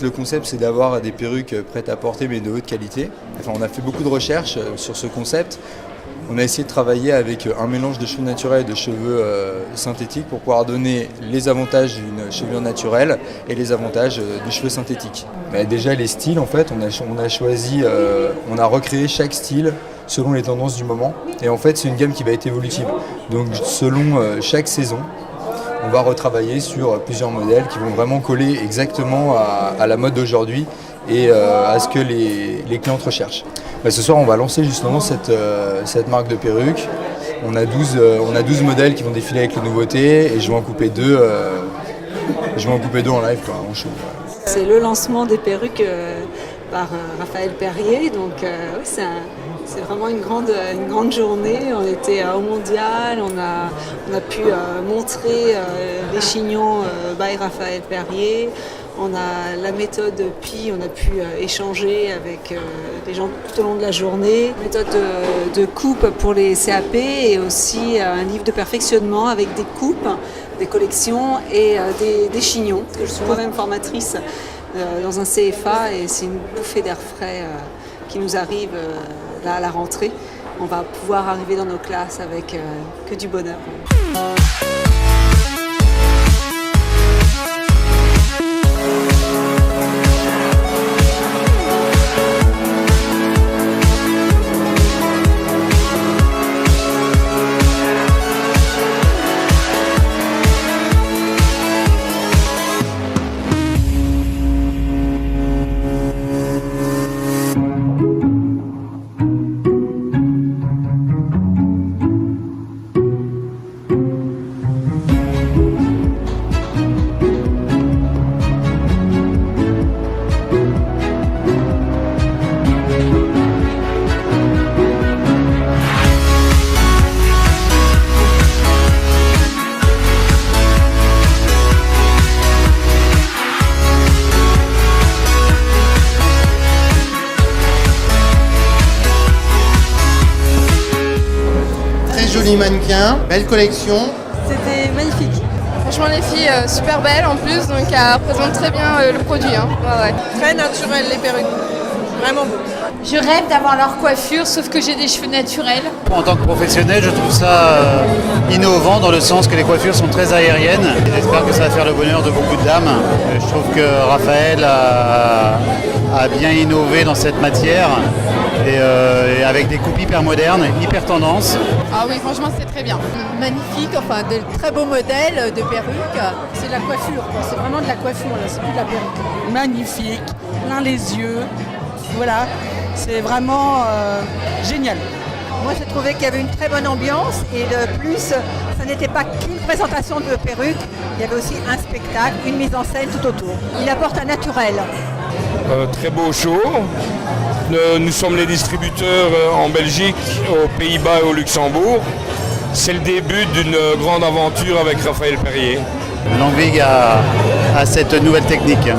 fait, le concept, c'est d'avoir des perruques prêtes à porter, mais de haute qualité. Enfin, on a fait beaucoup de recherches sur ce concept. On a essayé de travailler avec un mélange de cheveux naturels et de cheveux synthétiques pour pouvoir donner les avantages d'une chevelure naturelle et les avantages du cheveu synthétique. Mais déjà, les styles, en fait, on a recréé chaque style selon les tendances du moment. Et en fait, c'est une gamme qui va être évolutive. Donc, selon chaque saison, on va retravailler sur plusieurs modèles qui vont vraiment coller exactement à la mode d'aujourd'hui et à ce que les clientes recherchent. Ce soir, on va lancer justement cette marque de perruques. On a 12 modèles qui vont défiler avec les nouveautés et je vais en couper deux en live, quoi, en show. C'est le lancement des perruques par Raphaël Perrier, donc oui, c'est vraiment une grande journée. On était au Mondial, on a pu montrer les chignons by Raphaël Perrier. On a la méthode PI, on a pu échanger avec des gens tout au long de la journée. Méthode de coupe pour les CAP et aussi un livre de perfectionnement avec des coupes, des collections et des chignons. Je suis moi-même formatrice dans un CFA et c'est une bouffée d'air frais qui nous arrive là à la rentrée. On va pouvoir arriver dans nos classes avec que du bonheur. Joli mannequin, belle collection. C'était magnifique. Franchement les filles super belles en plus, donc elles représentent très bien le produit. Hein. Ouais. Très naturel les perruques, vraiment beau. Je rêve d'avoir leur coiffure, sauf que j'ai des cheveux naturels. En tant que professionnel, je trouve ça innovant dans le sens que les coiffures sont très aériennes. J'espère que ça va faire le bonheur de beaucoup de dames. Je trouve que Raphaël a bien innové dans cette matière et avec des coupes hyper modernes, hyper tendance. Ah oui, franchement c'est très bien. Magnifique, enfin de très beaux modèles de perruques. C'est de la coiffure, quoi. C'est vraiment de la coiffure, là. C'est plus de la perruque. Magnifique, plein les yeux, voilà, c'est vraiment génial. Moi j'ai trouvé qu'il y avait une très bonne ambiance et de plus, ça n'était pas qu'une présentation de perruques, il y avait aussi un spectacle, une mise en scène tout autour. Il apporte un naturel. Très beau show. Nous sommes les distributeurs en Belgique, aux Pays-Bas et au Luxembourg. C'est le début d'une grande aventure avec Raphaël Perrier. L'envie à cette nouvelle technique.